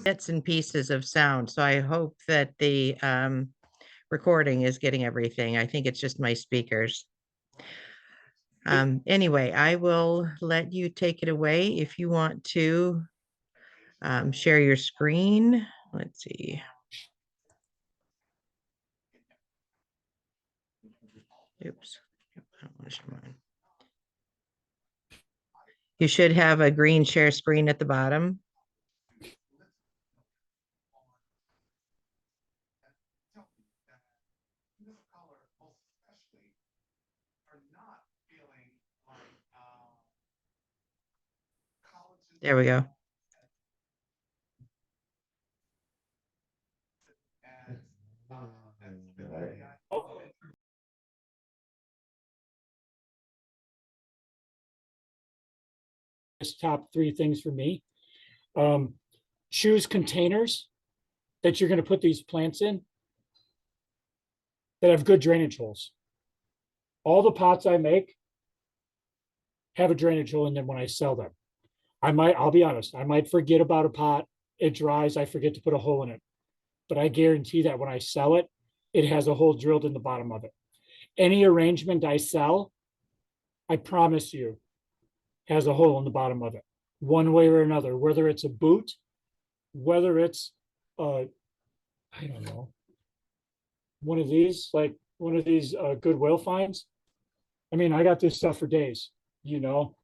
bits and pieces of sound. So I hope that the recording is getting everything. I think it's just my speakers. Anyway, I will let you take it away if you want to share your screen. Let's see. Oops. I don't want to show mine. You should have a green share screen at the bottom. There we go. Top three things for me. Choose containers that you're going to put these plants in that have good drainage holes. All the pots I make have a drainage hole in them when I sell them. I'll be honest, I might forget about a pot, it dries, I forget to put a hole in it. But I guarantee that when I sell it, it has a hole drilled in the bottom of it. Any arrangement I sell, I promise you, has a hole in the bottom of it, one way or another, whether it's a boot, whether it's, I don't know, one of these Goodwill finds. I mean, I got this stuff for days, you know.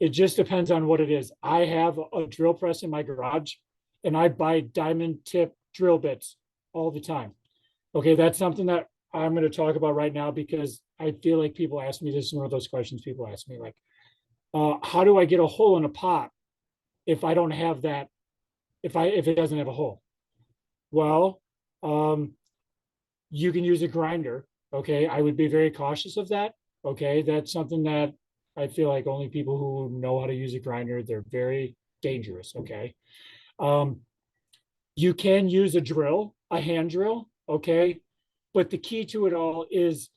It just depends on what it is. I have a drill press in my garage and I buy diamond tip drill bits all the time. Okay, that's something that I'm going to talk about right now because I feel like people ask me, this is one of those questions people ask me, like, how do I get a hole in a pot if I don't have that, if it doesn't have a hole? Well, you can use a grinder. Okay, I would be very cautious of that. Okay, that's something that I feel like only people who know how to use a grinder, they're very dangerous. Okay. You can use a drill, a hand drill. Okay. But the key to it all is,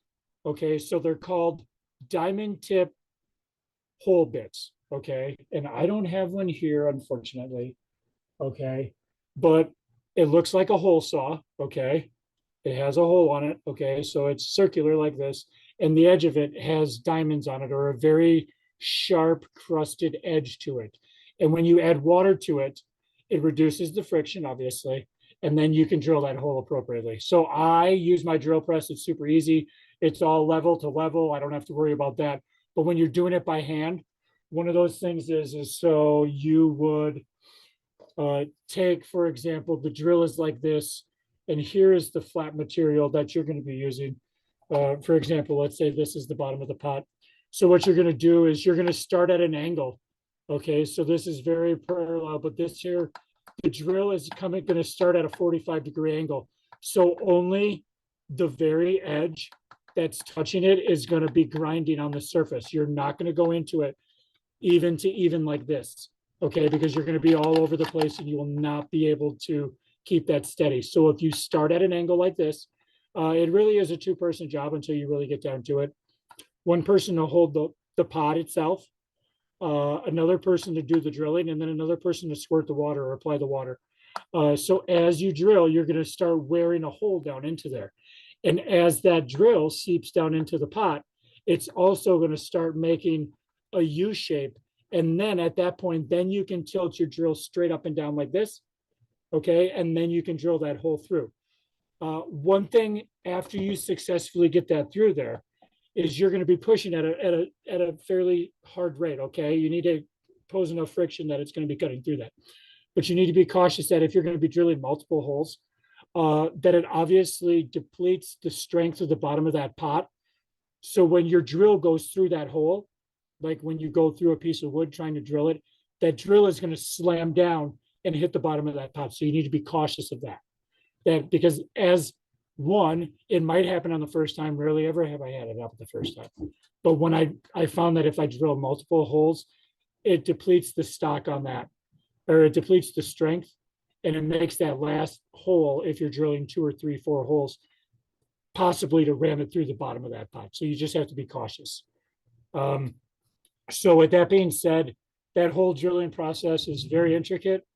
okay, so they're called diamond tip hole bits. Okay. And I don't have one here, unfortunately. Okay. But it looks like a hole saw. Okay. It has a hole on it. Okay. So it's circular like this. And the edge of it has diamonds on it, or a very sharp crusted edge to it. And when you add water to it, it reduces the friction, obviously, and then you can drill that hole appropriately. So I use my drill press. It's super easy. It's all level to level. I don't have to worry about that. But when you're doing it by hand, one of those things is so you would take, for example, the drill is like this, and here is the flat material that you're going to be using. For example, let's say this is the bottom of the pot. So what you're going to do is you're going to start at an angle. Okay, so this is very parallel, but this here, the drill is going to start at a 45-degree angle. So only the very edge that's touching it is going to be grinding on the surface. You're not going to go into it even to even like this. Okay, because you're going to be all over the place and you will not be able to keep that steady. So if you start at an angle like this, it really is a two-person job until you really get down to it. One person to hold the pot itself, another person to do the drilling, and then another person to squirt the water or apply the water. So as you drill, you're going to start wearing a hole down into there. And as that drill seeps down into the pot, it's also going to start making a U shape. And then at that point, then you can tilt your drill straight up and down like this. Okay, and then you can drill that hole through. One thing after you successfully get that through there is you're going to be pushing at a fairly hard rate. Okay, you need to pose enough friction that it's going to be cutting through that. But you need to be cautious that if you're going to be drilling multiple holes, that it obviously depletes the strength of the bottom of that pot. So when your drill goes through that hole, like when you go through a piece of wood trying to drill it, that drill is going to slam down and hit the bottom of that pot. So you need to be cautious of that. Because as one, it might happen on the first time. Rarely ever have I had it up the first time. But when I found that if I drill multiple holes, it depletes the stock on that, or it depletes the strength, and it makes that last hole, if you're drilling 2 or 3, 4 holes, possibly to ram it through the bottom of that pot. So you just have to be cautious. So with that being said, that whole drilling process is very intricate,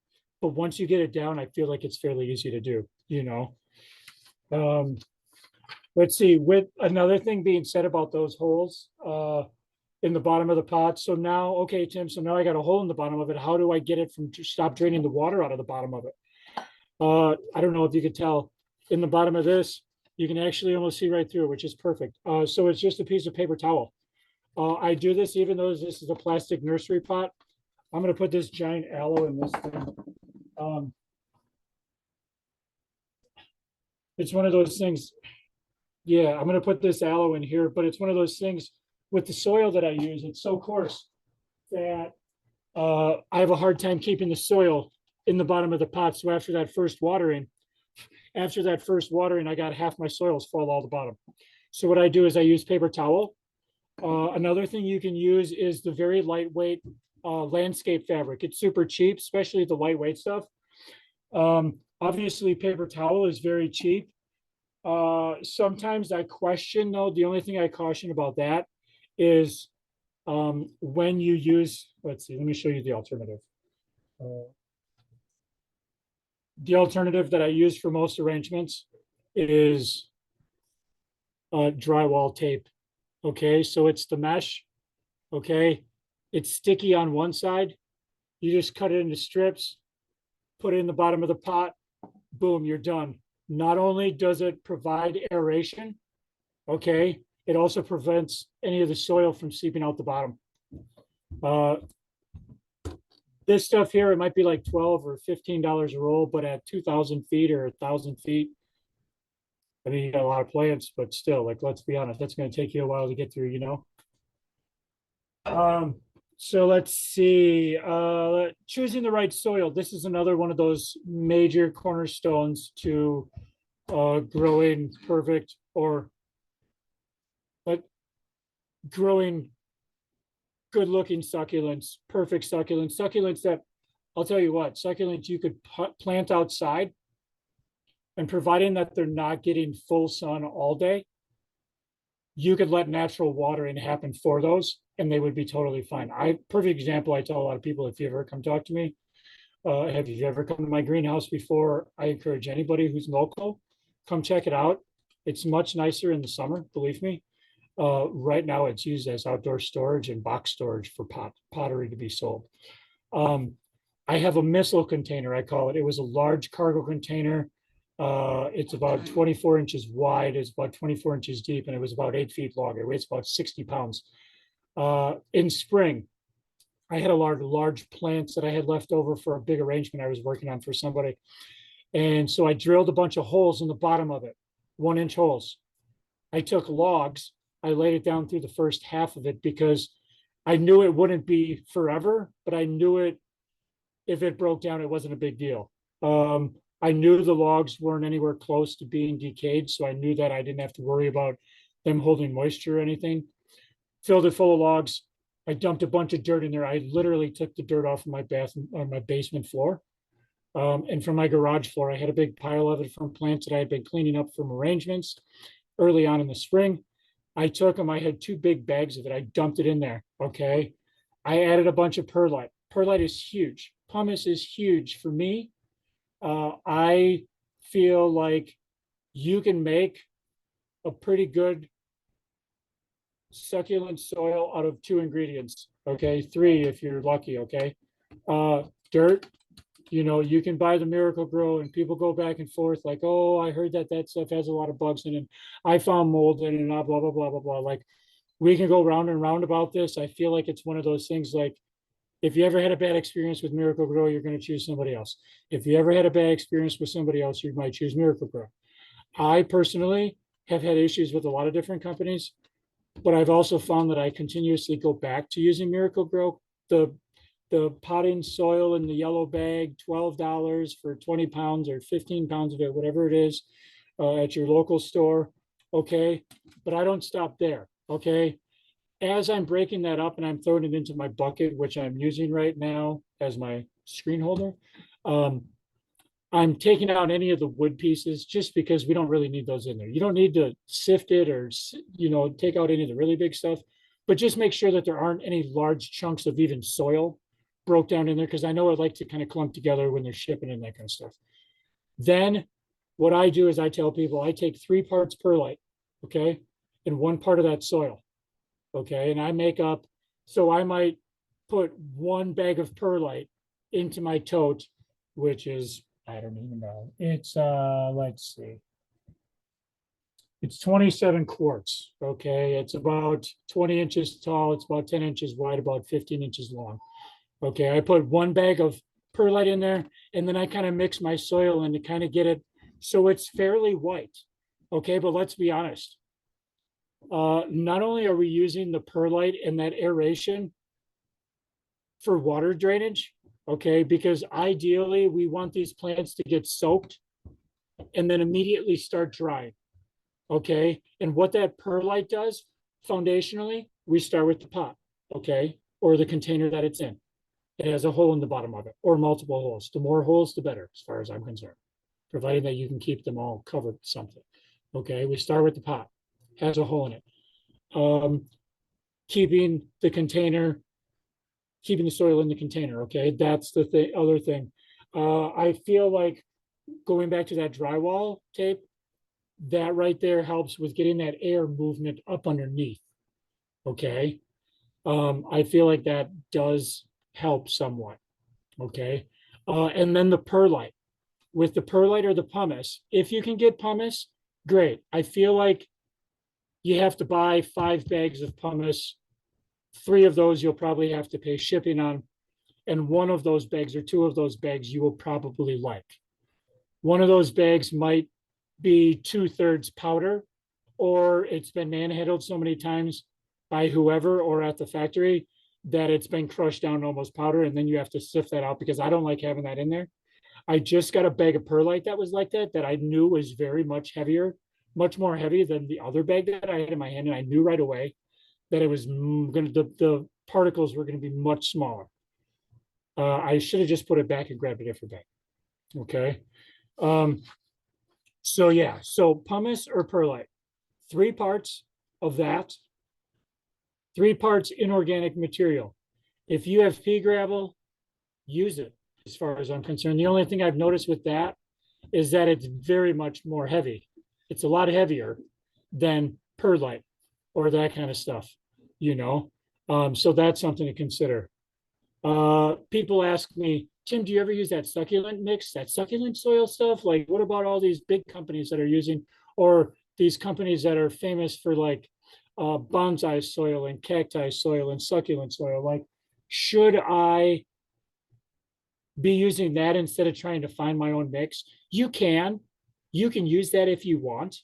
but once you get it down, I feel like it's fairly easy to do, you know. Let's see, with another thing being said about those holes in the bottom of the pot. So now, okay, Tim, so now I got a hole in the bottom of it. How do I get it from to stop draining the water out of the bottom of it? I don't know if you could tell in the bottom of this, you can actually almost see right through it, which is perfect. So it's just a piece of paper towel. I do this even though this is a plastic nursery pot. I'm going to put this giant aloe in this thing. It's one of those things. Yeah, I'm going to put this aloe in here, but it's one of those things with the soil that I use. It's so coarse that I have a hard time keeping the soil in the bottom of the pot. So after that first watering, I got half my soils fall all the bottom. So what I do is I use paper towel. Another thing you can use is the very lightweight landscape fabric. It's super cheap, especially the lightweight stuff. Obviously, paper towel is very cheap. Sometimes I question, though, the only thing I caution about that is when you use, let's see, let me show you the alternative. The alternative that I use for most arrangements is drywall tape. Okay, so it's the mesh. Okay, it's sticky on one side. You just cut it into strips, put it in the bottom of the pot, boom, you're done. Not only does it provide aeration, okay, it also prevents any of the soil from seeping out the bottom. This stuff here, it might be like $12 or $15 a roll, but at 2,000 feet or 1,000 feet, I mean, you got a lot of plants, but still, like, let's be honest, that's going to take you a while to get through, you know? So let's see, choosing the right soil. This is another one of those major cornerstones to growing perfect or like growing good looking succulents, perfect succulents that I'll tell you what, succulents you could plant outside, and providing that they're not getting full sun all day, you could let natural watering happen for those and they would be totally fine. Perfect example, I tell a lot of people, if you ever come talk to me, have you ever come to my greenhouse before? I encourage anybody who's local, come check it out. It's much nicer in the summer, believe me. Right now it's used as outdoor storage and box storage for pottery to be sold. I have a missile container, I call it. It was a large cargo container. It's about 24 inches wide, it's about 24 inches deep, and it was about 8 feet long. It weighs about 60 pounds. In spring, I had a large plants that I had left over for a big arrangement I was working on for somebody. And so I drilled a bunch of holes in the bottom of it, 1-inch holes. I took logs, I laid it down through the first half of it because I knew it wouldn't be forever, but I knew it, if it broke down, it wasn't a big deal. I knew the logs weren't anywhere close to being decayed, so I knew that I didn't have to worry about them holding moisture or anything. Filled it full of logs. I dumped a bunch of dirt in there. I literally took the dirt off of my basement floor. And from my garage floor, I had a big pile of it from plants that I had been cleaning up from arrangements early on in the spring. I took them, I had 2 big bags of it. I dumped it in there, okay? I added a bunch of perlite. Perlite is huge. Pumice is huge for me. I feel like you can make a pretty good succulent soil out of 2 ingredients, okay? 3 if you're lucky, okay? Dirt, you know, you can buy the Miracle Grow and people go back and forth like, oh, I heard that stuff has a lot of bugs in it. I found mold in it and blah, blah, blah, blah, blah, blah. Like, we can go round and round about this. I feel like it's one of those things like, if you ever had a bad experience with Miracle Grow, you're going to choose somebody else. If you ever had a bad experience with somebody else, you might choose Miracle Grow. I personally have had issues with a lot of different companies, but I've also found that I continuously go back to using Miracle Grow. The potting soil in the yellow bag, $12 for 20 pounds or 15 pounds of it, whatever it is, at your local store. Okay. But I don't stop there. Okay. As I'm breaking that up and I'm throwing it into my bucket, which I'm using right now as my screen holder, I'm taking out any of the wood pieces just because we don't really need those in there. You don't need to sift it or, you know, take out any of the really big stuff, but just make sure that there aren't any large chunks of even soil broke down in there because I know it like to kind of clump together when they're shipping and that kind of stuff. Then what I do is I tell people I take 3 parts perlite, okay, and 1 part of that soil, okay, and I make up, so I might put 1 bag of perlite into my tote, which is, I don't even know, it's let's see, it's 27 quarts, okay, it's about 20 inches tall, it's about 10 inches wide, about 15 inches long. Okay, I put 1 bag of perlite in there, and then I kind of mix my soil in to kind of get it so it's fairly white. Okay, but let's be honest. Not only are we using the perlite and that aeration for water drainage, okay, because ideally we want these plants to get soaked and then immediately start drying. Okay, and what that perlite does foundationally, we start with the pot, okay, or the container that it's in. It has a hole in the bottom of it, or multiple holes. The more holes, the better, as far as I'm concerned, providing that you can keep them all covered with something. Okay, we start with the pot, has a hole in it. Keeping the container, keeping the soil in the container. Okay, that's the other thing. I feel like going back to that drywall tape, that right there helps with getting that air movement up underneath. Okay, I feel like that does help somewhat. Okay. And then the perlite. With the perlite or the pumice, if you can get pumice, great. I feel like you have to buy 5 bags of pumice. 3 of those you'll probably have to pay shipping on. And 1 of those bags or 2 of those bags you will probably like. One of those bags might be 2/3 powder, or it's been manhandled so many times by whoever or at the factory that it's been crushed down almost powder, and then you have to sift that out because I don't like having that in there. I just got a bag of perlite that was like that I knew was very much heavier, much more heavy than the other bag that I had in my hand, and I knew right away that it was going to, the particles were going to be much smaller. I should have just put it back and grabbed a different bag. Okay. So yeah, so pumice or perlite, 3 parts of that, 3 parts inorganic material. If you have pea gravel, use it as far as I'm concerned. The only thing I've noticed with that is that it's very much more heavy. It's a lot heavier than perlite or that kind of stuff, you know? So that's something to consider. People ask me, Tim, do you ever use that succulent mix, that succulent soil stuff? Like, what about all these big companies that are using, or these companies that are famous for like bonsai soil and cacti soil and succulent soil? Like, should I be using that instead of trying to find my own mix? You can use that if you want.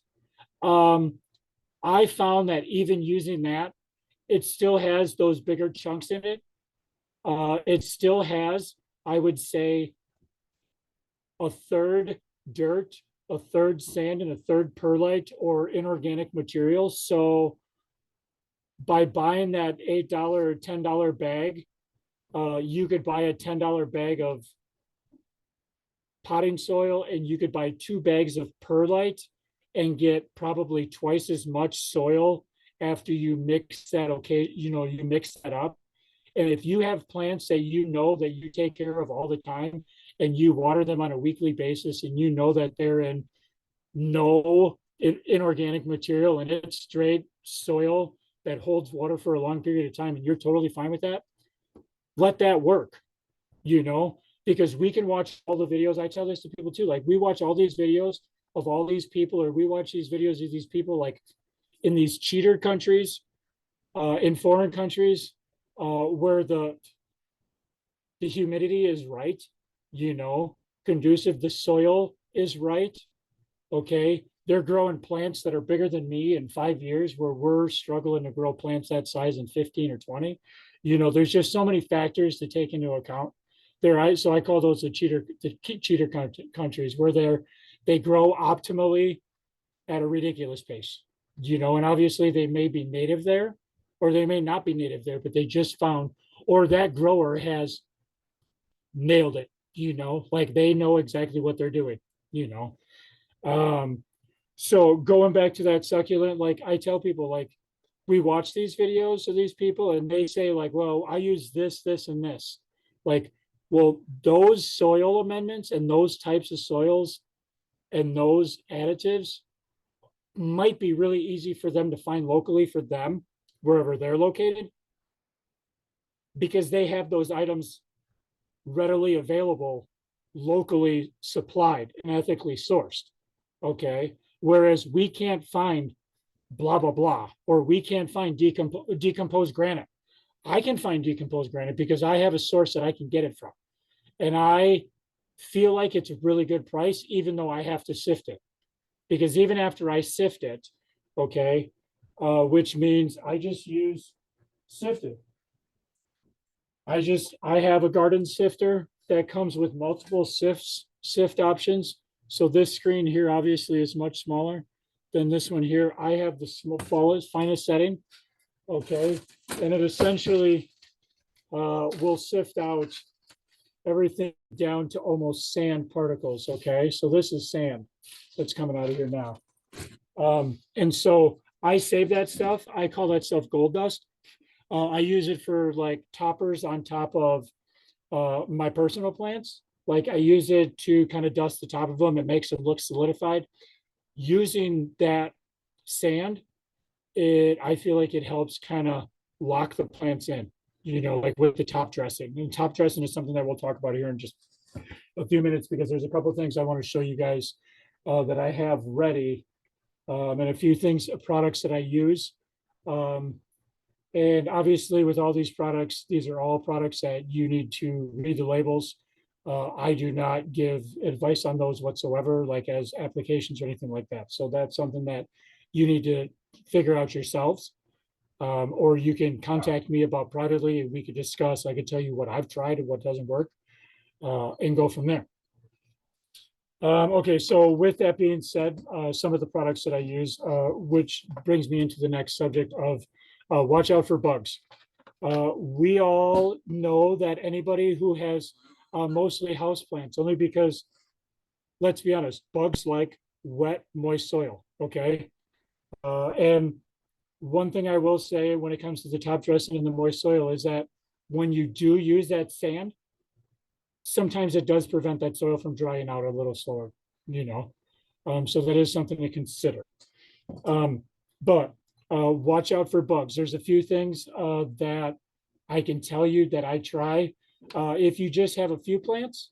I found that even using that, it still has those bigger chunks in it. It still has, I would say, a third dirt, a third sand, and a third perlite or inorganic material. So by buying that $8 or $10 bag, you could buy a $10 bag of potting soil, and you could buy 2 bags of perlite and get probably twice as much soil after you mix that. Okay, you mix that up. And if you have plants that you know that you take care of all the time and you water them on a weekly basis, and you know that they're in no inorganic material and it's straight soil that holds water for a long period of time, and you're totally fine with that, let that work, because we can watch all the videos. I tell this to people too. Like, we watch all these videos of all these people, or we watch these videos of these people like in these cheater countries, in foreign countries, where the humidity is right, conducive, the soil is right. Okay. They're growing plants that are bigger than me in 5 years, where we're struggling to grow plants that size in 15 or 20. There's just so many factors to take into account there. So I call those the cheater countries, where they grow optimally at a ridiculous pace, and obviously they may be native there, or they may not be native there, but they just found, or that grower has nailed it, like they know exactly what they're doing, so going back to that succulent, like I tell people, like, we watch these videos of these people and they say like, well, I use this, this, and this. Like, well, those soil amendments and those types of soils and those additives might be really easy for them to find locally for them, wherever they're located, because they have those items readily available, locally supplied and ethically sourced. Okay. Whereas we can't find blah, blah, blah, or we can't find decomposed granite. I can find decomposed granite because I have a source that I can get it from. And I feel like it's a really good price, even though I have to sift it. Because even after I sift it, okay, which means I just use sifted. I have a garden sifter that comes with multiple sift options. So this screen here obviously is much smaller than this one here. I have the smallest, finest setting, okay, and it essentially will sift out everything down to almost sand particles, okay? So this is sand that's coming out of here now. And so I save that stuff. I call that stuff gold dust. I use it for like toppers on top of my personal plants. Like I use it to kind of dust the top of them. It makes them look solidified. Using that sand, I feel like it helps kind of lock the plants in, you know, like with the top dressing. And top dressing is something that we'll talk about here in just a few minutes, because there's a couple of things I want to show you guys that I have ready, and a few things, products that I use. And obviously with all these products, these are all products that you need to read the labels. I do not give advice on those whatsoever, like as applications or anything like that. So that's something that you need to figure out yourselves. Or you can contact me about privately and we could discuss. I could tell you what I've tried and what doesn't work, and go from there. Okay, so with that being said, some of the products that I use, which brings me into the next subject of watch out for bugs. We all know that anybody who has mostly houseplants, only because, let's be honest, bugs like wet, moist soil, okay? And one thing I will say when it comes to the top dressing in the moist soil is that when you do use that sand, sometimes it does prevent that soil from drying out a little slower, you know? So that is something to consider. But watch out for bugs. There's a few things that I can tell you that I try. If you just have a few plants,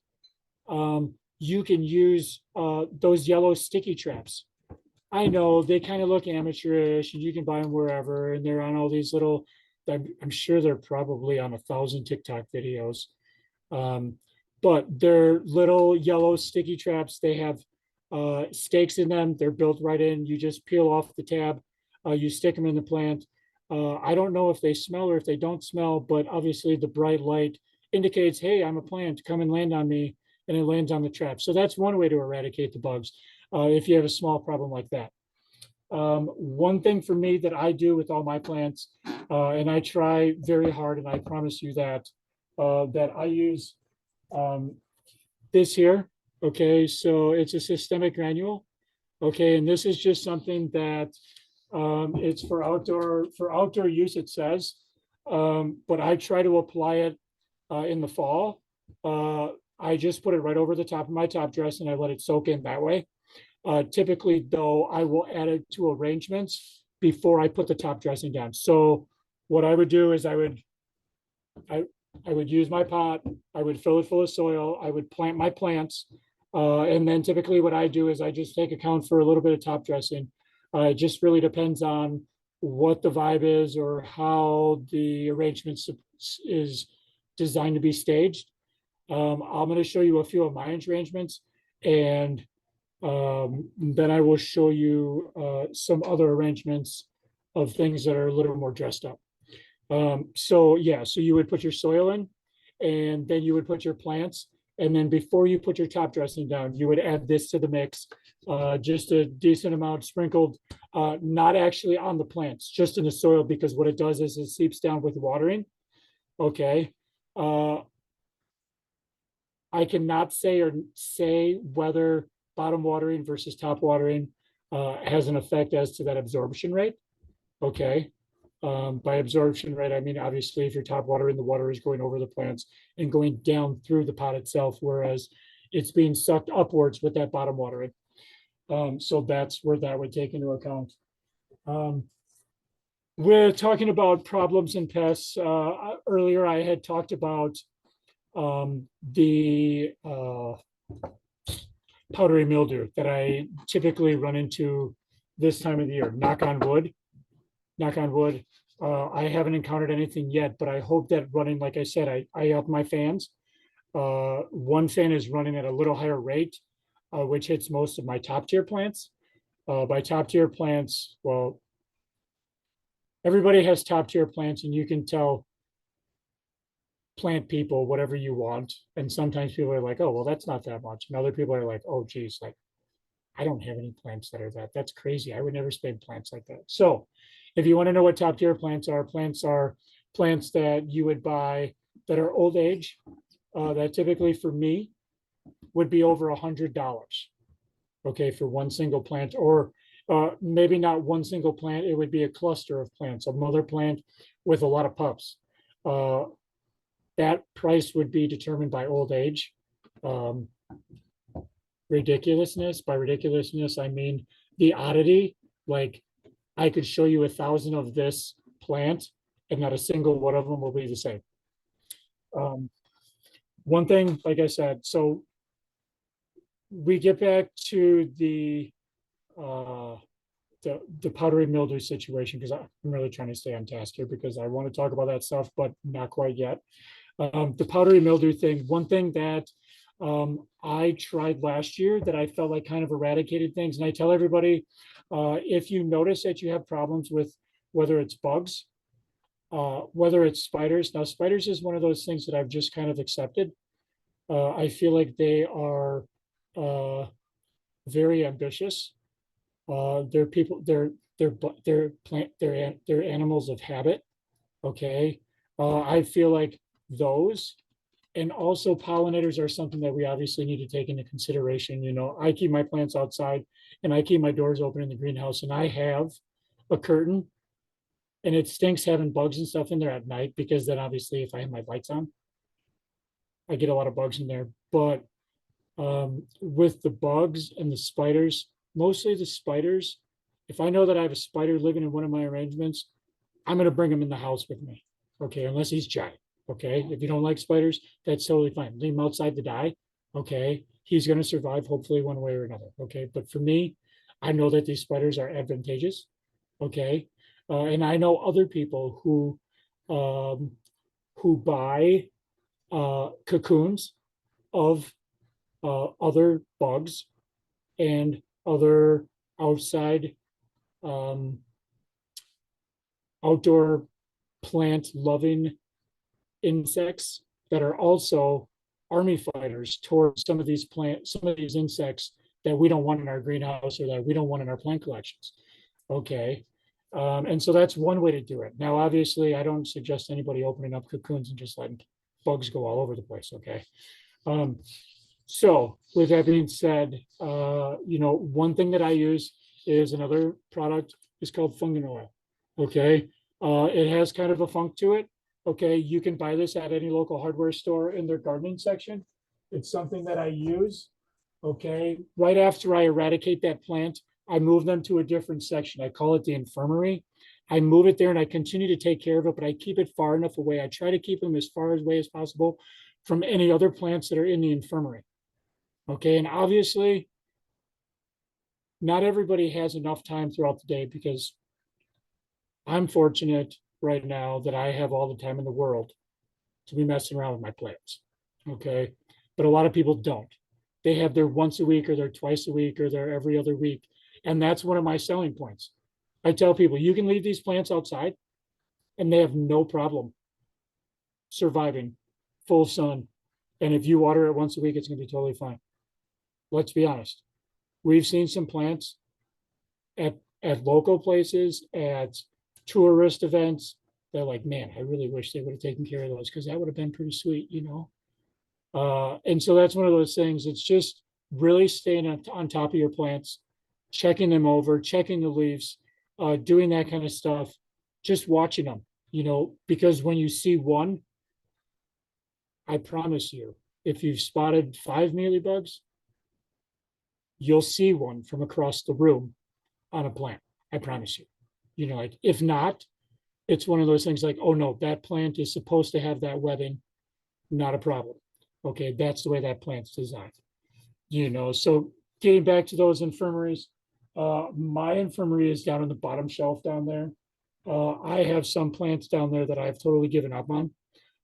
you can use those yellow sticky traps. I know they kind of look amateurish and you can buy them wherever, and they're on all these little, I'm sure they're probably on 1,000 TikTok videos. But they're little yellow sticky traps. They have stakes in them. They're built right in. You just peel off the tab. You stick them in the plant. I don't know if they smell or if they don't smell, but obviously the bright light indicates, hey, I'm a plant, come and land on me, and it lands on the trap. So that's one way to eradicate the bugs if you have a small problem like that. One thing for me that I do with all my plants, and I try very hard, and I promise you that, that I use this here. Okay, so it's a systemic granule. Okay, and this is just something that it's for outdoor use, it says, but I try to apply it in the fall. I just put it right over the top of my top dress and I let it soak in that way. Typically, though, I will add it to arrangements before I put the top dressing down. So what I would do is I would use my pot, I would fill it full of soil, I would plant my plants, and then typically what I do is I just take account for a little bit of top dressing. It just really depends on what the vibe is or how the arrangement is designed to be staged. I'm going to show you a few of my arrangements, and then I will show you some other arrangements of things that are a little more dressed up. So yeah, so you would put your soil in, and then you would put your plants, and then before you put your top dressing down, you would add this to the mix, just a decent amount sprinkled, not actually on the plants, just in the soil, because what it does is it seeps down with watering. Okay. I cannot say whether bottom watering versus top watering has an effect as to that absorption rate. Okay. By absorption rate, I mean, obviously, if you're top watering, the water is going over the plants and going down through the pot itself, whereas it's being sucked upwards with that bottom watering. So that's where that would take into account. We're talking about problems and pests. Earlier, I had talked about the powdery mildew that I typically run into this time of the year. Knock on wood. Knock on wood. I haven't encountered anything yet, but I hope that running, like I said, I up my fans. One fan is running at a little higher rate, which hits most of my top tier plants. By top tier plants, well, everybody has top tier plants, and you can tell plant people whatever you want. And sometimes people are like, oh, well, that's not that much. And other people are like, oh, geez, like, I don't have any plants that are that. That's crazy. I would never spend plants like that. So if you want to know what top tier plants are plants that you would buy that are old age, that typically for me would be over $100. Okay, for one single plant, or maybe not one single plant. It would be a cluster of plants, a mother plant with a lot of pups. That price would be determined by old age. Ridiculousness. By ridiculousness, I mean the oddity. Like, I could show you 1,000 of this plant, and not a single one of them will be the same. One thing, like I said, so we get back to the powdery mildew situation, because I'm really trying to stay on task here because I want to talk about that stuff, but not quite yet. The powdery mildew thing, one thing that I tried last year that I felt like kind of eradicated things, and I tell everybody, if you notice that you have problems with whether it's bugs, whether it's spiders. Now, spiders is one of those things that I've just kind of accepted. I feel like they are very ambitious. They're people. They're animals of habit. Okay, I feel like those, and also pollinators are something that we obviously need to take into consideration. You know, I keep my plants outside, and I keep my doors open in the greenhouse, and I have a curtain, and it stinks having bugs and stuff in there at night, because then obviously if I have my lights on, I get a lot of bugs in there. But with the bugs and the spiders, mostly the spiders, if I know that I have a spider living in one of my arrangements, I'm going to bring him in the house with me. Okay, unless he's giant. Okay, if you don't like spiders, that's totally fine. Leave him outside to die. Okay, he's going to survive, hopefully, one way or another. Okay, but for me, I know that these spiders are advantageous. Okay, and I know other people who buy cocoons of other bugs and other outside outdoor plant loving insects that are also army fighters towards some of these insects that we don't want in our greenhouse, or that we don't want in our plant collections. Okay. And so that's one way to do it. Now, obviously, I don't suggest anybody opening up cocoons and just letting bugs go all over the place. Okay. So with that being said, one thing that I use is another product is called fungin oil. Okay. It has kind of a funk to it. Okay. You can buy this at any local hardware store in their gardening section. It's something that I use. Okay. Right after I eradicate that plant, I move them to a different section. I call it the infirmary. I move it there and I continue to take care of it, but I keep it far enough away. I try to keep them as far away as possible from any other plants that are in the infirmary. Okay. And obviously, not everybody has enough time throughout the day, because I'm fortunate right now that I have all the time in the world to be messing around with my plants. Okay. But a lot of people don't. They have their once a week, or their twice a week, or their every other week. And that's one of my selling points. I tell people, you can leave these plants outside and they have no problem surviving full sun. And if you water it once a week, it's going to be totally fine. Let's be honest. We've seen some plants at local places, at tourist events. They're like, man, I really wish they would have taken care of those, because that would have been pretty sweet, and so that's one of those things. It's just really staying on top of your plants, checking them over, checking the leaves, doing that kind of stuff. just watching them, because when you see one, I promise you, if you've spotted 5 mealybugs, you'll see one from across the room on a plant. I promise you. Like if not, it's one of those things like, oh no, that plant is supposed to have that webbing, not a problem. Okay, that's the way that plant's designed. So getting back to those infirmaries, my infirmary is down on the bottom shelf down there. I have some plants down there that I've totally given up on.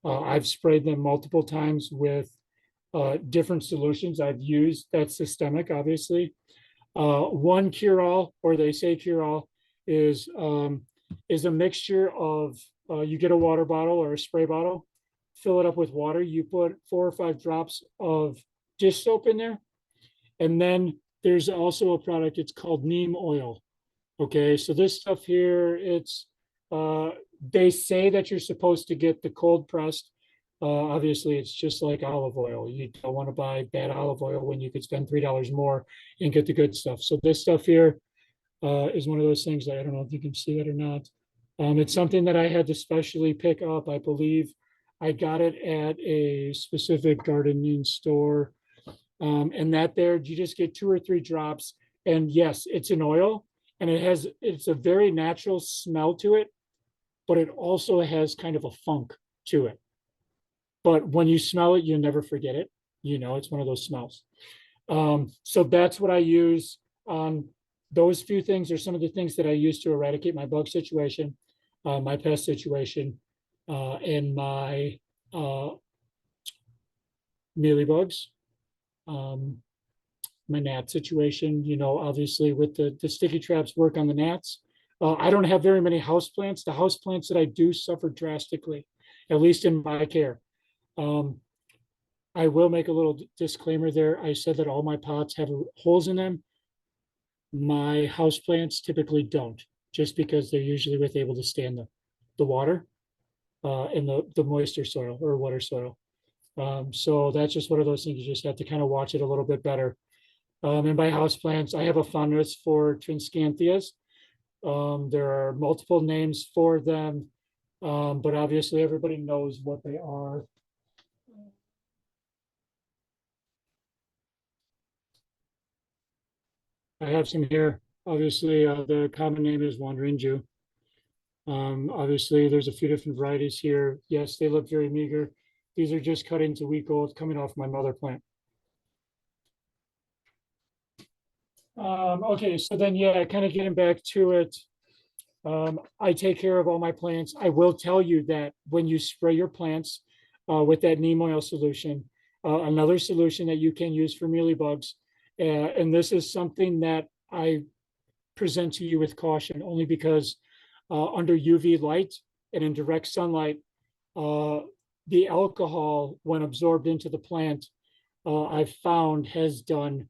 I've sprayed them multiple times with different solutions. I've used that systemic, obviously. One cure-all, or they say cure-all, is a mixture of you get a water bottle or a spray bottle, fill it up with water. You put 4 or 5 drops of dish soap in there, and then there's also a product. It's called neem oil. Okay, so this stuff here, they say that you're supposed to get the cold pressed. Obviously, it's just like olive oil. You don't want to buy bad olive oil when you could spend $3 more and get the good stuff. So this stuff here is one of those things that I don't know if you can see it or not. It's something that I had to specially pick up. I believe I got it at a specific gardening store. And that there, you just get 2 or 3 drops. And yes, it's an oil, and it's a very natural smell to it, but it also has kind of a funk to it. But when you smell it, you never forget it. It's one of those smells. So that's what I use on those few things are some of the things that I use to eradicate my bug situation, my pest situation, and my mealybugs, my gnat situation. Obviously with the sticky traps work on the gnats. I don't have very many houseplants. The houseplants that I do suffer drastically, at least in my care. I will make a little disclaimer there. I said that all my pots have holes in them. My houseplants typically don't, just because they're usually able to stand the water and the moisture soil or water soil. So that's just one of those things you just have to kind of watch it a little bit better. And by houseplants, I have a fondness for Trinscanthias. There are multiple names for them, but obviously everybody knows what they are. I have some here. Obviously, the common name is Wandering Jew. Obviously, there's a few different varieties here. Yes, they look very meager. These are just cuttings a week old coming off my mother plant. Okay, so then, yeah, kind of getting back to it. I take care of all my plants. I will tell you that when you spray your plants with that neem oil solution, another solution that you can use for mealybugs, and this is something that I present to you with caution, only because under UV light and in direct sunlight, the alcohol, when absorbed into the plant, I've found has done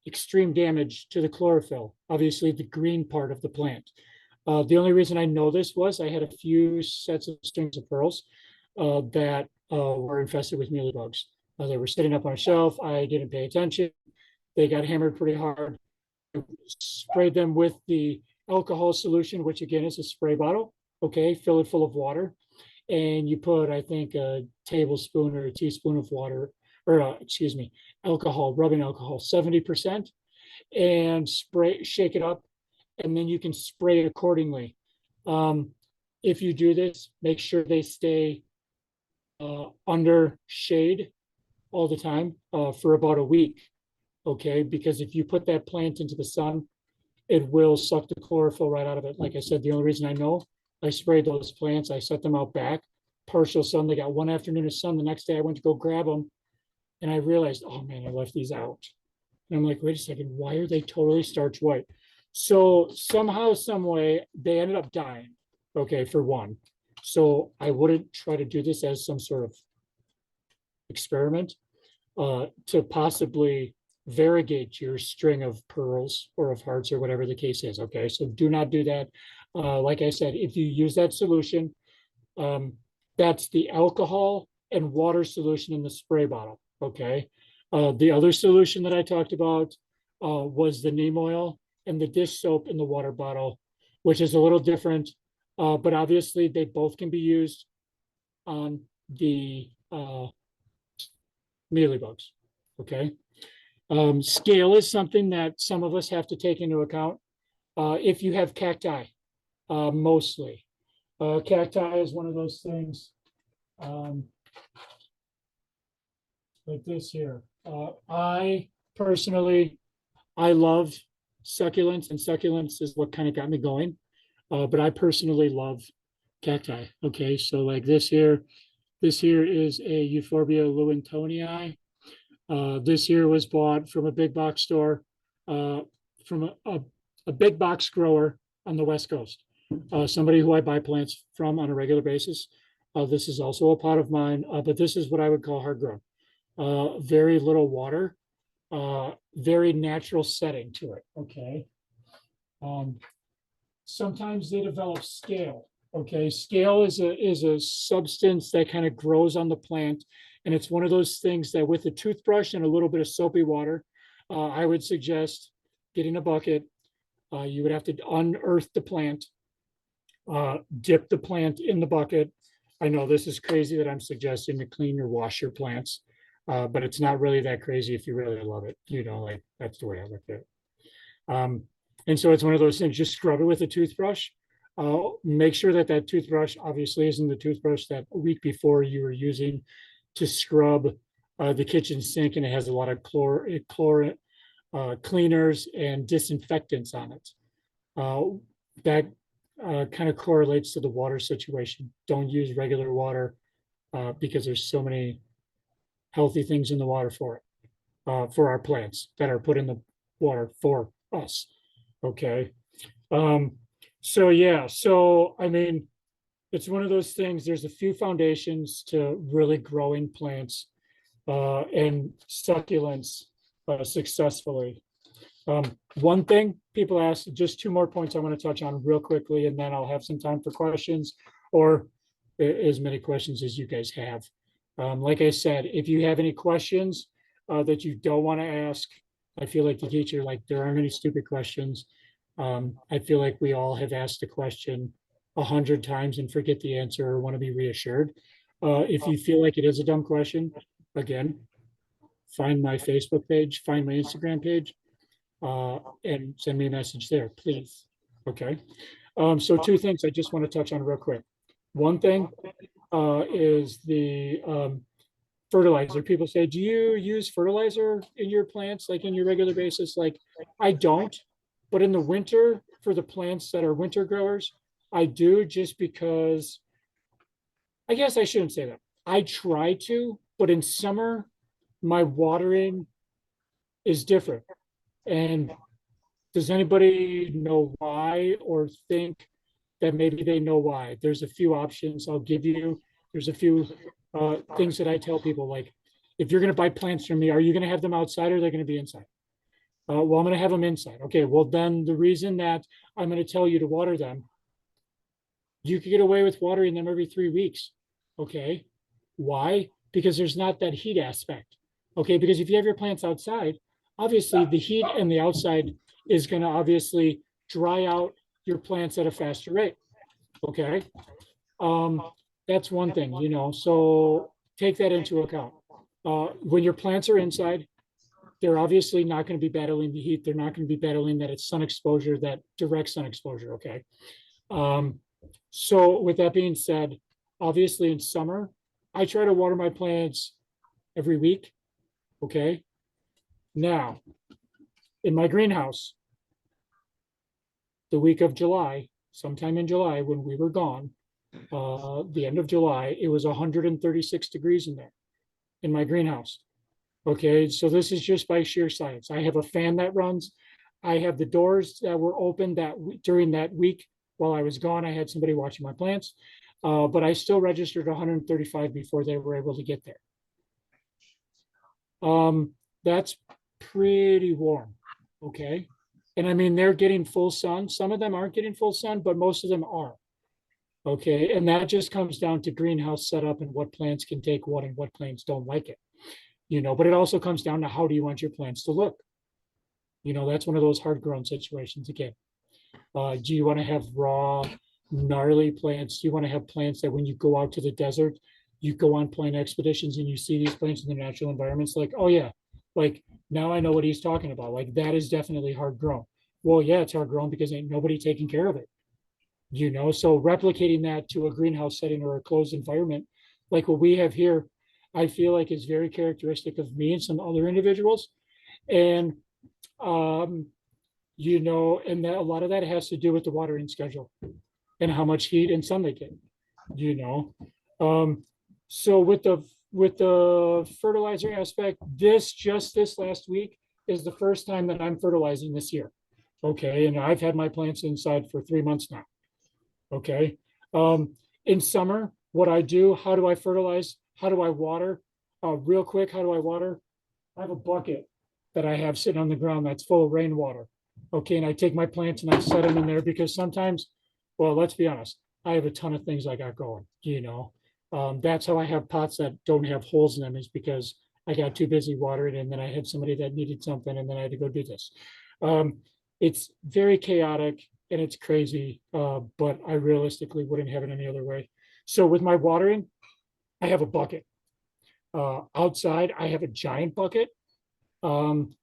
extreme damage to the chlorophyll, obviously the green part of the plant. The only reason I know this was I had a few sets of strings of pearls that were infested with mealybugs. They were sitting up on a shelf. I didn't pay attention. They got hammered pretty hard. I sprayed them with the alcohol solution, which again is a spray bottle. Okay, fill it full of water, and you put, I think, a tablespoon or a teaspoon of water, or excuse me, alcohol, rubbing alcohol, 70%, and shake it up, and then you can spray it accordingly. If you do this, make sure they stay under shade all the time for about a week. Okay, because if you put that plant into the sun, it will suck the chlorophyll right out of it. Like I said, the only reason I know, I sprayed those plants, I set them out back, partial sun. They got one afternoon of sun. The next day I went to go grab them, and I realized, oh man, I left these out. And I'm like, wait a second, why are they totally starch white? So somehow, some way, they ended up dying. Okay, for one. So I wouldn't try to do this as some sort of experiment to possibly variegate your string of pearls or of hearts or whatever the case is. Okay, so do not do that. Like I said, if you use that solution, that's the alcohol and water solution in the spray bottle. Okay, the other solution that I talked about was the neem oil and the dish soap in the water bottle, which is a little different. but obviously they both can be used on the mealybugs. Okay. Scale is something that some of us have to take into account. If you have cacti, mostly. Cacti is one of those things like this here. I personally, I love succulents, and succulents is what kind of got me going. But I personally love cacti. Okay, so like this here is a Euphorbia lewintonii. This here was bought from a big box store, from a big box grower on the West Coast. Somebody who I buy plants from on a regular basis. This is also a pot of mine, but this is what I would call hard grown. Very little water, very natural setting to it. Okay. Sometimes they develop scale. Okay, scale is a substance that kind of grows on the plant, and it's one of those things that with a toothbrush and a little bit of soapy water, I would suggest getting a bucket. You would have to unearth the plant, dip the plant in the bucket. I know this is crazy that I'm suggesting to clean or wash your plants, but it's not really that crazy if you really love it. You know, like that's the way I look at it. And so it's one of those things, just scrub it with a toothbrush. Make sure that that toothbrush obviously isn't the toothbrush that a week before you were using to scrub the kitchen sink, and it has a lot of cleaners and disinfectants on it. That kind of correlates to the water situation. Don't use regular water because there's so many healthy things in the water for it, for our plants that are put in the water for us. Okay. So yeah, so I mean, it's one of those things. There's a few foundations to really growing plants and succulents successfully. One thing people ask, just two more points I want to touch on real quickly, and then I'll have some time for questions, or as many questions as you guys have. Like I said, if you have any questions that you don't want to ask, I feel like the teacher, like there aren't any stupid questions. I feel like we all have asked a question 100 times and forget the answer or want to be reassured. If you feel like it is a dumb question, again, find my Facebook page, find my Instagram page, and send me a message there, please. Okay. So two things I just want to touch on real quick. One thing is the fertilizer. People say, do you use fertilizer in your plants, like in your regular basis? Like, I don't, but in the winter, for the plants that are winter growers, I do, just because, I guess I shouldn't say that. I try to, but in summer, my watering is different. And does anybody know why, or think that maybe they know why? There's a few options I'll give you. There's a few things that I tell people, like, if you're going to buy plants from me, are you going to have them outside, or are they going to be inside? Well, I'm going to have them inside. Okay, well, then the reason that I'm going to tell you to water them, you could get away with watering them every 3 weeks. Okay, why? Because there's not that heat aspect. Okay, because if you have your plants outside, obviously the heat in the outside is going to obviously dry out your plants at a faster rate. Okay, that's one thing, you know, so take that into account. When your plants are inside, they're obviously not going to be battling the heat. They're not going to be battling that it's sun exposure, that direct sun exposure. Okay. So with that being said, obviously in summer, I try to water my plants every week. Okay. Now, in my greenhouse, the week of July, sometime in July when we were gone, the end of July, it was 136 degrees in there in my greenhouse. Okay, so this is just by sheer science. I have a fan that runs. I have the doors that were open during that week while I was gone. I had somebody watching my plants, but I still registered 135 before they were able to get there. That's pretty warm. Okay, and I mean, they're getting full sun. Some of them aren't getting full sun, but most of them are. Okay, and that just comes down to greenhouse setup and what plants can take what and what plants don't like it. You know, but it also comes down to how do you want your plants to look? You know, that's one of those hard grown situations again. Do you want to have raw gnarly plants. You want to have plants that when you go out to the desert, you go on plant expeditions and you see these plants in the natural environments, like, oh yeah, like now I know what he's talking about. Like that is definitely hard grown. Well, yeah, it's hard grown because ain't nobody taking care of it. So replicating that to a greenhouse setting or a closed environment, like what we have here, I feel like is very characteristic of me and some other individuals. And um, and that a lot of that has to do with the watering schedule and how much heat and sun they get, you know. Um, so with the fertilizer aspect, this last week is the first time that I'm fertilizing this year. Okay, and I've had my plants inside for 3 months now. Okay. In summer, what I do, how do I fertilize? How do I water? Real quick, how do I water? I have a bucket that I have sitting on the ground that's full of rainwater. Okay, and I take my plants and I set them in there because sometimes, well, let's be honest, I have a ton of things I got going. That's how I have pots that don't have holes in them, is because I got too busy watering and then I had somebody that needed something and then I had to go do this. Um, it's very chaotic and it's crazy, but I realistically wouldn't have it any other way. So with my watering, I have a bucket. Outside, I have a giant bucket.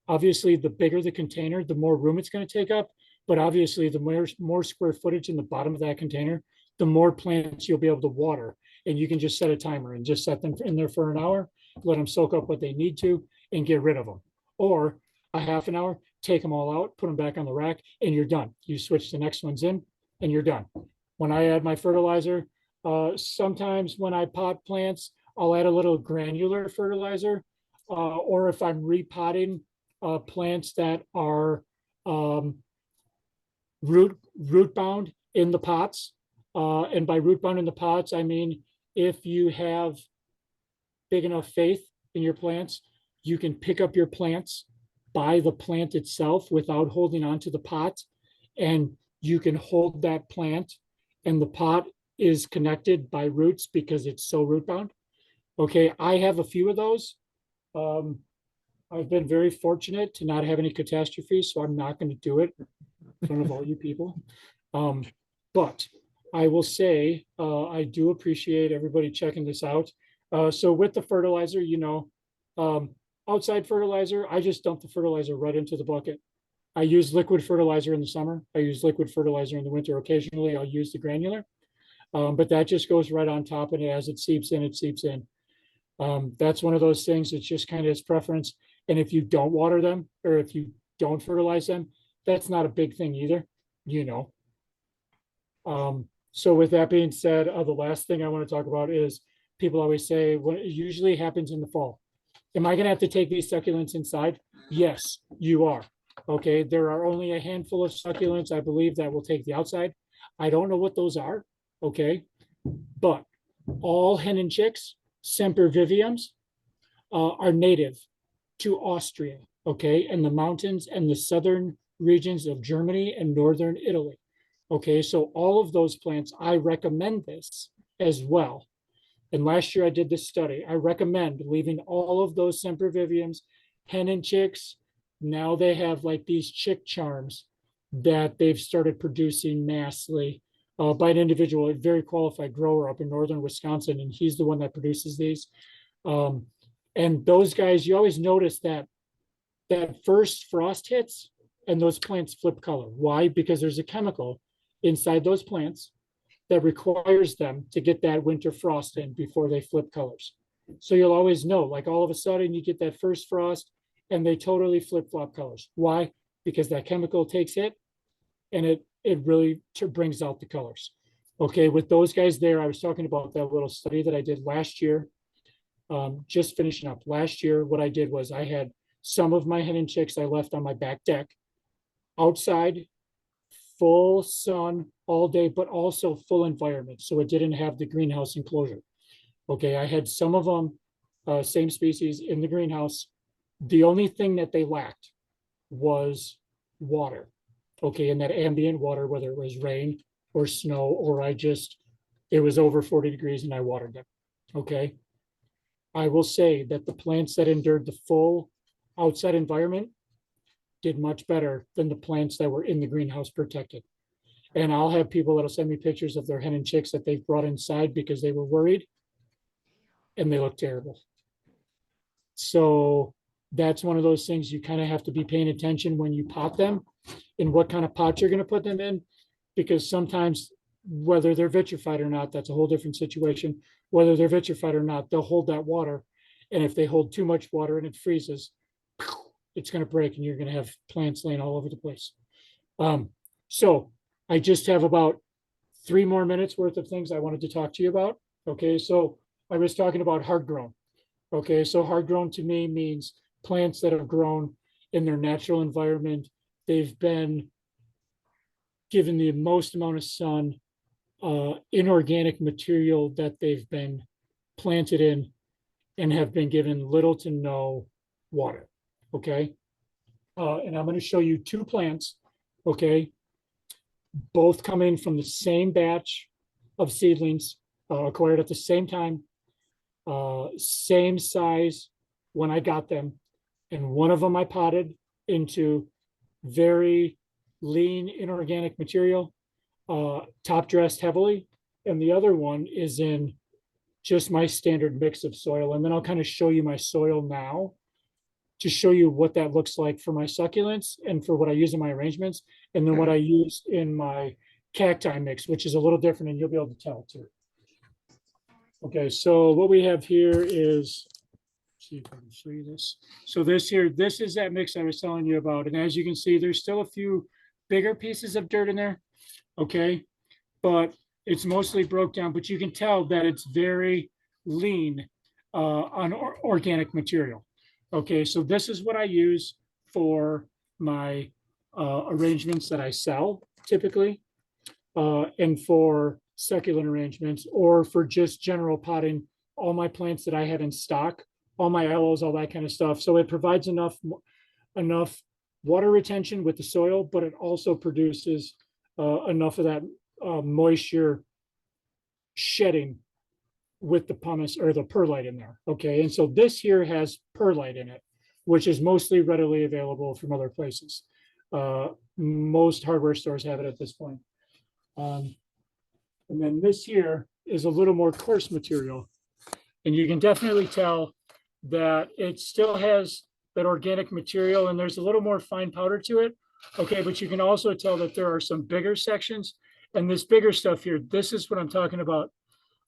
Obviously, the bigger the container, the more room it's going to take up. But obviously, the more square footage in the bottom of that container, the more plants you'll be able to water. And you can just set a timer and just set them in there for an hour, let them soak up what they need to, and get rid of them. Or a half an hour, take them all out, put them back on the rack, and you're done. You switch the next ones in, and you're done. When I add my fertilizer, sometimes when I pot plants, I'll add a little granular fertilizer, or if I'm repotting plants that are root bound in the pots. And by root bound in the pots, I mean if you have big enough faith in your plants, you can pick up your plants by the plant itself without holding onto the pot, and you can hold that plant, and the pot is connected by roots because it's so root bound. Okay, I have a few of those. I've been very fortunate to not have any catastrophes, so I'm not going to do it in front of all you people. But I will say I do appreciate everybody checking this out. So with the fertilizer, outside fertilizer, I just dump the fertilizer right into the bucket. I use liquid fertilizer in the summer. I use liquid fertilizer in the winter. Occasionally, I'll use the granular, but that just goes right on top, and as it seeps in, it seeps in. That's one of those things. It's just kind of his preference. And if you don't water them, or if you don't fertilize them, that's not a big thing either, you know. So with that being said, the last thing I want to talk about is people always say, what usually happens in the fall. Am I going to have to take these succulents inside? Yes, you are. Okay, there are only a handful of succulents, I believe, that will take the outside. I don't know what those are. Okay, but all hen and chicks, semperviviums, are native to Austria. Okay, and the mountains and the southern regions of Germany and northern Italy. Okay, so all of those plants, I recommend this as well. And last year I did this study. I recommend leaving all of those semperviviums, hen and chicks. Now they have like these chick charms that they've started producing massively by an individual, a very qualified grower up in northern Wisconsin, and he's the one that produces these. And those guys, you always notice that first frost hits and those plants flip color. Why? Because there's a chemical inside those plants that requires them to get that winter frost in before they flip colors. So you'll always know, like all of a sudden you get that first frost and they totally flip flop colors. Why? Because that chemical takes hit and it really brings out the colors. Okay, with those guys there, I was talking about that little study that I did last year. Just finishing up last year, what I did was I had some of my hen and chicks I left on my back deck outside, full sun all day, but also full environment. So it didn't have the greenhouse enclosure. Okay, I had some of them, same species in the greenhouse. The only thing that they lacked was water. Okay, and that ambient water, whether it was rain or snow, or it was over 40 degrees and I watered them. Okay. I will say that the plants that endured the full outside environment did much better than the plants that were in the greenhouse protected. And I'll have people that'll send me pictures of their hen and chicks that they've brought inside because they were worried, and they look terrible. So that's one of those things you kind of have to be paying attention when you pot them and what kind of pot you're going to put them in, because sometimes whether they're vitrified or not, that's a whole different situation. Whether they're vitrified or not, they'll hold that water. And if they hold too much water and it freezes, it's going to break and you're going to have plants laying all over the place. So I just have about 3 more minutes worth of things I wanted to talk to you about. Okay, so I was talking about hard grown. Okay, so hard grown to me means plants that have grown in their natural environment. They've been given the most amount of sun, inorganic material that they've been planted in, and have been given little to no water. Okay, and I'm going to show you 2 plants. Okay, both coming from the same batch of seedlings, acquired at the same time, same size when I got them. And one of them I potted into very lean inorganic material, top dressed heavily. And the other one is in just my standard mix of soil. And then I'll kind of show you my soil now to show you what that looks like for my succulents and for what I use in my arrangements. And then what I use in my cacti mix, which is a little different, and you'll be able to tell too. Okay, so what we have here is, see if I can show you this. So this is that mix I was telling you about. And as you can see, there's still a few bigger pieces of dirt in there. Okay, but it's mostly broke down, but you can tell that it's very lean on organic material. Okay, so this is what I use for my arrangements that I sell typically, and for succulent arrangements, or for just general potting, all my plants that I have in stock, all my aloes, all that kind of stuff. So it provides enough water retention with the soil, but it also produces enough of that moisture shedding with the pumice or the perlite in there. Okay, and so this here has perlite in it, which is mostly readily available from other places. Most hardware stores have it at this point. And then this here is a little more coarse material. And you can definitely tell that it still has that organic material, and there's a little more fine powder to it. Okay, but you can also tell that there are some bigger sections. And this bigger stuff here, this is what I'm talking about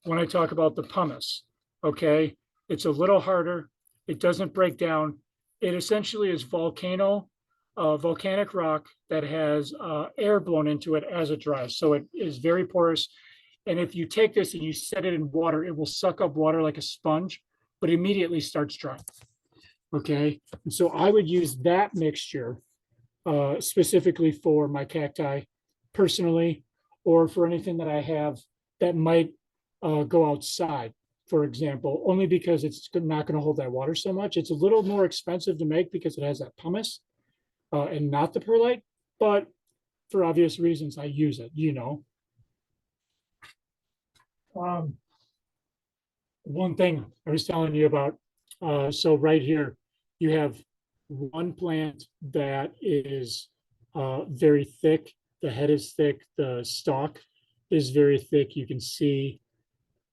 when I talk about the pumice. Okay, it's a little harder. It doesn't break down. It essentially is volcanic rock that has air blown into it as it dries. So it is very porous. And if you take this and you set it in water, it will suck up water like a sponge, but immediately starts drying. Okay, and so I would use that mixture specifically for my cacti personally, or for anything that I have that might go outside, for example, only because it's not going to hold that water so much. It's a little more expensive to make because it has that pumice and not the perlite, but for obvious reasons, I use it, you know. One thing I was telling you about, so right here, you have one plant that is very thick. The head is thick. The stalk is very thick. You can see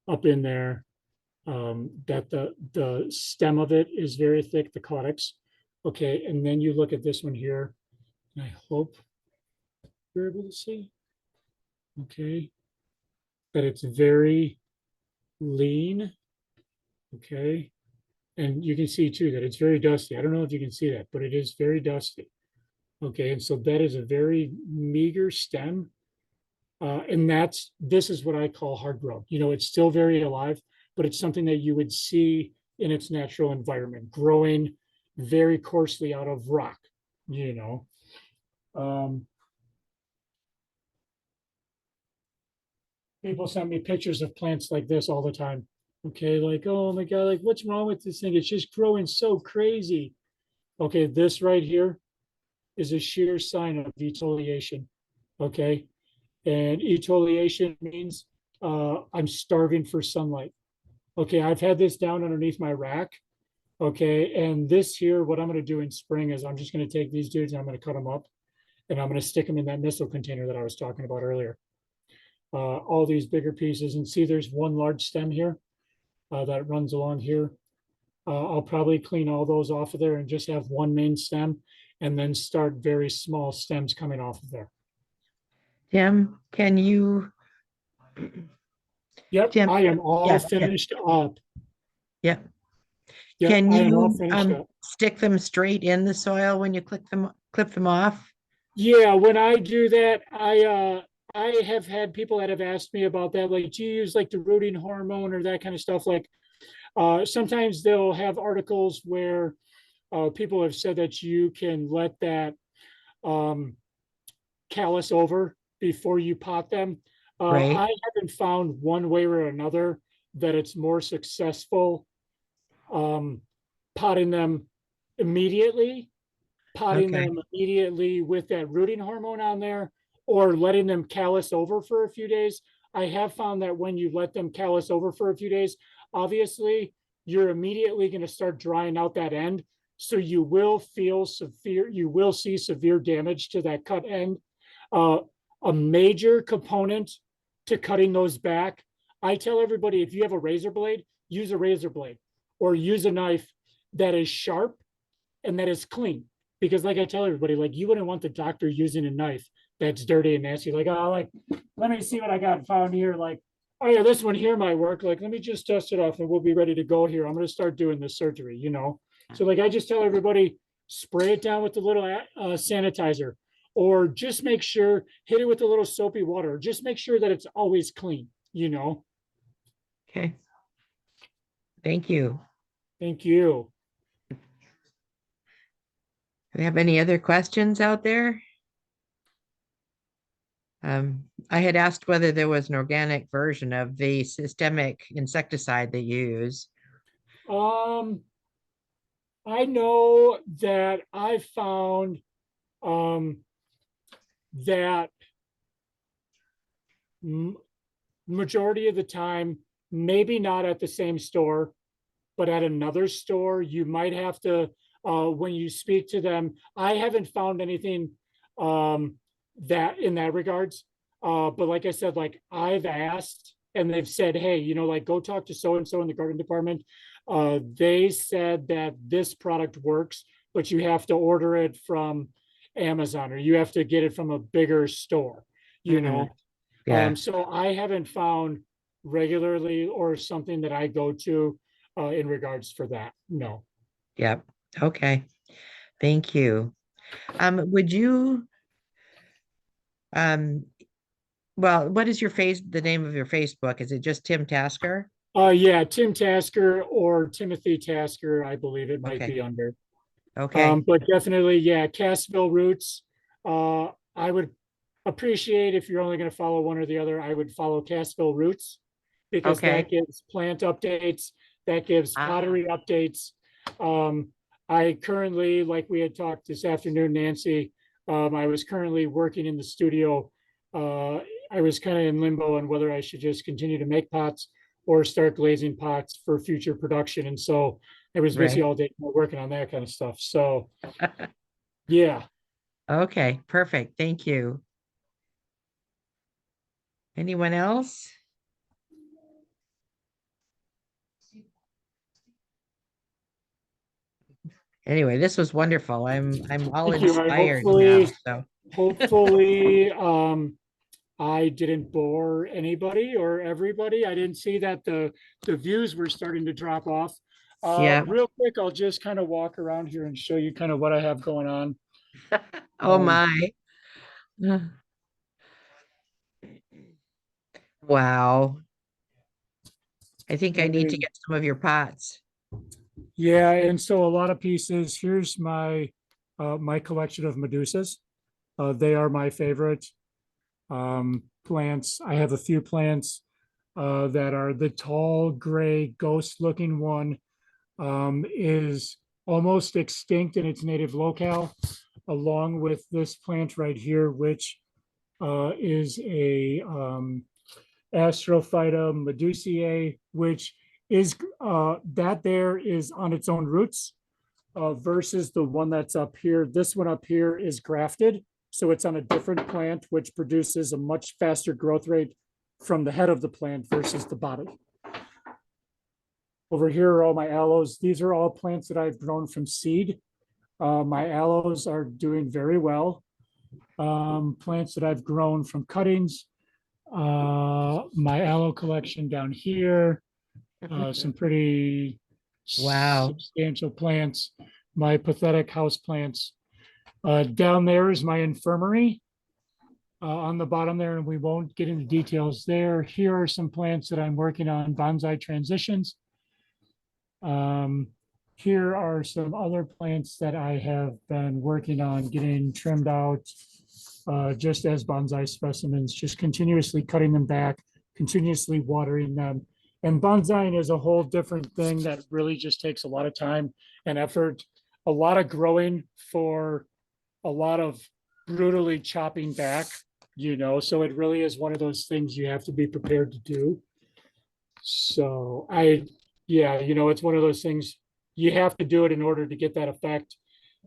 up in there that the stem of it is very thick, the caudex. Okay, and then you look at this one here, and I hope you're able to see. Okay, that it's very lean. Okay, and you can see too that it's very dusty. I don't know if you can see that, but it is very dusty. Okay, and so that is a very meager stem. And this is what I call hard grown. You know, it's still very alive, but it's something that you would see in its natural environment, growing very coarsely out of rock, you know. People send me pictures of plants like this all the time. Okay, like, oh my God, like what's wrong with this thing? It's just growing so crazy. Okay, this right here is a sheer sign of etiolation. Okay, and etiolation means I'm starving for sunlight. Okay, I've had this down underneath my rack. Okay, and this here, what I'm going to do in spring is I'm just going to take these dudes and I'm going to cut them up, and I'm going to stick them in that missile container that I was talking about earlier. All these bigger pieces, and see there's one large stem here that runs along here. I'll probably clean all those off of there and just have one main stem, and then start very small stems coming off of there. Tim, can you, Yep, Tim, I am all yeah, finished up. yeah. Yep, Can I am all you finished up. stick them straight in the soil when you clip them off? Yeah, when I do that, I have had people that have asked me about that. Like, do you use like the rooting hormone or that kind of stuff? Like, sometimes they'll have articles where people have said that you can let that um, callus over before you pot them. Right? I haven't found one way or another that it's more successful um, potting them immediately, potting Okay. them immediately with that rooting hormone on there, or letting them callus over for a few days. I have found that when you let them callus over for a few days, obviously you're immediately going to start drying out that end. So you will see severe damage to that cut end. Uh, a major component to cutting those back, I tell everybody, if you have a razor blade, use a razor blade or use a knife that is sharp and that is clean. Because like I tell everybody, like you wouldn't want the doctor using a knife that's dirty and nasty. Like, oh, like, let me see what I got found here. Like, oh yeah, this one here might work. Like, let me just test it off and we'll be ready to go here. I'm going to start doing this surgery, you know? So like, I just tell everybody, spray it down with the little sanitizer, or just make sure, hit it with a little soapy water. Just make sure that it's always clean, you know? Okay. Thank you. Thank you. Do we have any other questions out there? I had asked whether there was an organic version of the systemic insecticide that you use. Um, I know that I found um, that majority of the time, maybe not at the same store, but at another store, you might have to, when you speak to them, I haven't found anything that in that regards. But like I said, like I've asked and they've said, hey, you know, like go talk to so-and-so in the garden department. They said that this product works, but you have to order it from Amazon or you have to get it from a bigger store, you know. Yeah. So I haven't found regularly or something that I go to in regards for that. No. Yep. Okay. Thank you. Would you, um, well, what is the name of your Facebook? Is it just Tim Tasker? Yeah, Tim Tasker or Timothy Tasker, I believe it might Okay. be under. Okay. But definitely, yeah, Cassville Roots. I would appreciate if you're only going to follow one or the other. I would follow Cassville Roots because Okay. that gives plant updates, that gives Ah, pottery updates. Um, I currently, like we had talked this afternoon, Nancy, I was currently working in the studio. I was kind of in limbo on whether I should just continue to make pots or start glazing pots for future production. And so I was busy right. all day working on that kind of stuff. So yeah. Okay. Perfect. Thank you. Anyone else? Anyway, this was wonderful. I'm all Thank you. I inspired now. So hopefully I didn't bore anybody or everybody. I didn't see that the views were starting to drop off. yeah. Real quick, I'll just kind of walk around here and show you kind of what I have going on. Oh Um, my. Wow. I think I let need to me, get some of your pots. yeah, and so a lot of pieces. Here's my collection of Medusas. They are my favorite plants. I have a few plants that are the tall gray ghost looking one is almost extinct in its native locale, along with this plant right here, which is a Astrophyta medusae, which is that there is on its own roots versus the one that's up here. This one up here is grafted. So it's on a different plant, which produces a much faster growth rate from the head of the plant versus the bottom. Over here are all my aloes. These are all plants that I've grown from seed. My aloes are doing very well. Plants that I've grown from cuttings. My aloe collection down here. Some pretty Wow. substantial plants. My pathetic house plants. Down there is my infirmary. On the bottom there, and we won't get into details there. Here are some plants that I'm working on, bonsai transitions. Here are some other plants that I have been working on getting trimmed out, just as bonsai specimens, just continuously cutting them back, continuously watering them. And bonsaiing is a whole different thing that really just takes a lot of time and effort, a lot of growing for a lot of brutally chopping back, so it really is one of those things you have to be prepared to do. So it's one of those things you have to do it in order to get that effect.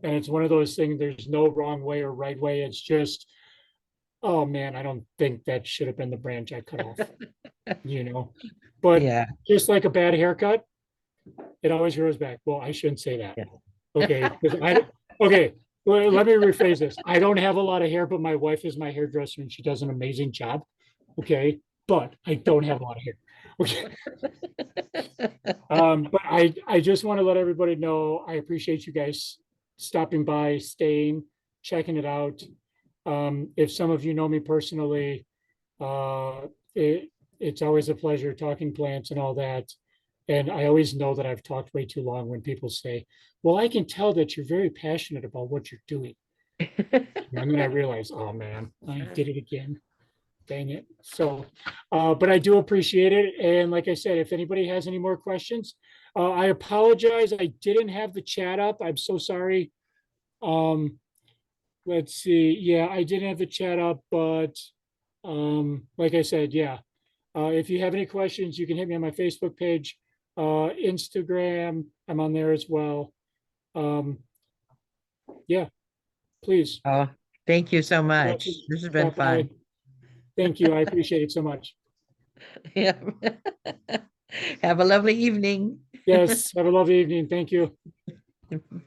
And it's one of those things, there's no wrong way or right way. It's just, oh man, I don't think that should have been the branch I cut off, but Yeah. just like a bad haircut, it always grows back. Well, I shouldn't say that. Yeah. Okay. Okay. Well, let me rephrase this. I don't have a lot of hair, but my wife is my hairdresser and she does an amazing job. Okay. But I don't have a lot of hair. Okay. But I just want to let everybody know I appreciate you guys stopping by, staying, checking it out. If some of you know me personally, it's always a pleasure talking plants and all that. And I always know that I've talked way too long when people say, well, I can tell that you're very passionate about what you're doing. And then I realize, oh man, I did it again. Dang it. So, but I do appreciate it. And like I said, if anybody has any more questions, I apologize. I didn't have the chat up. I'm so sorry. Let's see. Yeah, I didn't have the chat up, but like I said, yeah. If you have any questions, you can hit me on my Facebook page, Instagram. I'm on there as well. Yeah, please. Oh, thank you so much. This has been Stop by. fun. Thank you. I appreciate it so much. Yeah. Have a lovely evening. Yes. Have a lovely evening. Thank you.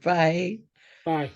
Bye. Bye.